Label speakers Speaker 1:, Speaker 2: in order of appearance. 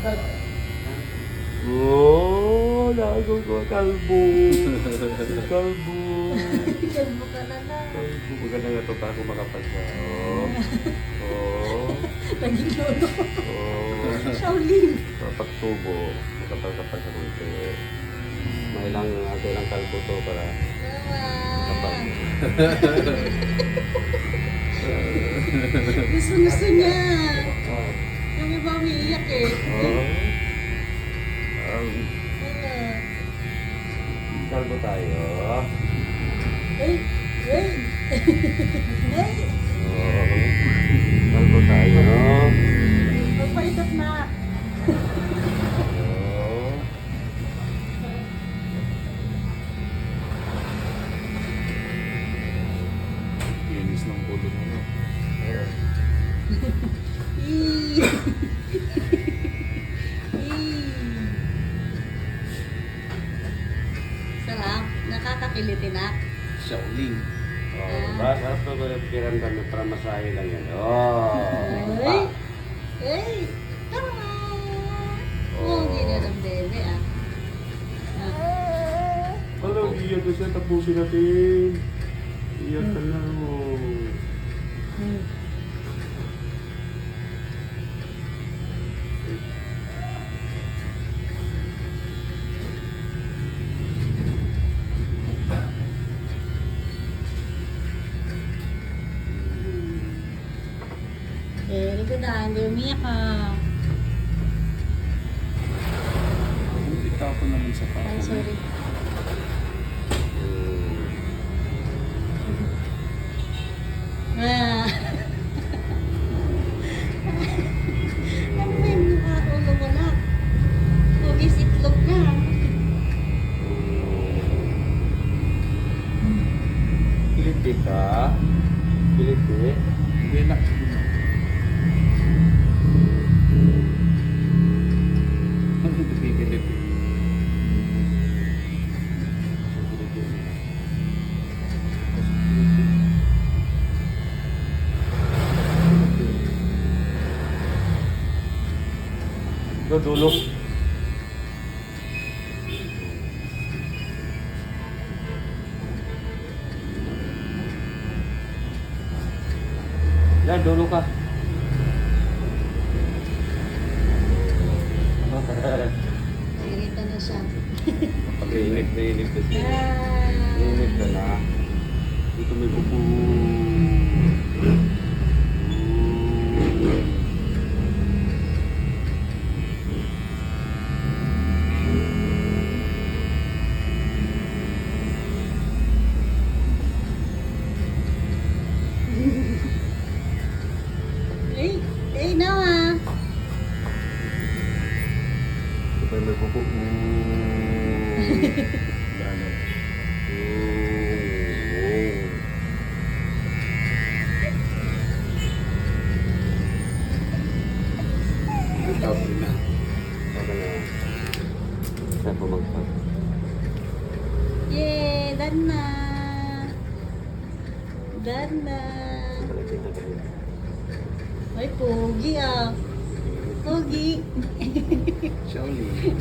Speaker 1: Oh, lago ko, kalbo. Kalbo.
Speaker 2: Kalbo ka na na.
Speaker 1: Kalbo. Maganda nga ito pa ako makapagsa. Oh. Oh.
Speaker 2: Naging lolo.
Speaker 1: Oh.
Speaker 2: Shaolin.
Speaker 1: Pagtubo. Makapagkapag sa kunti. May ilang kalbo to para kapag.
Speaker 2: Gusto niya.
Speaker 1: Oh.
Speaker 2: Yung iba umiiyak eh.
Speaker 1: Oh.
Speaker 2: Wala.
Speaker 1: Kalbo tayo.
Speaker 2: Ay! Ay! Ay!
Speaker 1: Oh. Kalbo tayo.
Speaker 2: Magpaitot na.
Speaker 1: Oh.
Speaker 3: Linis ng ulo mo, no?
Speaker 2: Eee. Sarap. Nakakakiliti na.
Speaker 3: Shaolin.
Speaker 1: Oh, basta ito ko yung kiramdam yung para masahe lang yan. Oh.
Speaker 2: Ay! Ay! Tama! Oh, hindi na ng bebe ah.
Speaker 1: Alam, iyak na siya. Tapusin natin. Iyak ka na. Oh.
Speaker 2: Very good ah. Hindi umiyak ah.
Speaker 3: Itapon naman sa pako.
Speaker 2: Ay, sorry. Ah. Ano ba yung mukha ko lumala? Hugis itlog na.
Speaker 1: Kiliti ka? Kiliti?
Speaker 3: Hindi na. Ano ito pipilit?
Speaker 1: Dulo. Yan, dulo ka.
Speaker 2: Irita na siya.
Speaker 1: Pag-init na init na siya.
Speaker 2: Ah.
Speaker 1: Init ka na. Dito may buko.
Speaker 2: Ay, ay na ah.
Speaker 1: Dito may buko.
Speaker 3: Lalo. Itapon na.
Speaker 1: Saka na. Saan po magpag?
Speaker 2: Yay, done na. Done na.
Speaker 1: Balik na kayo.
Speaker 2: Ay, pogi ah. Pogi.
Speaker 3: Shaolin.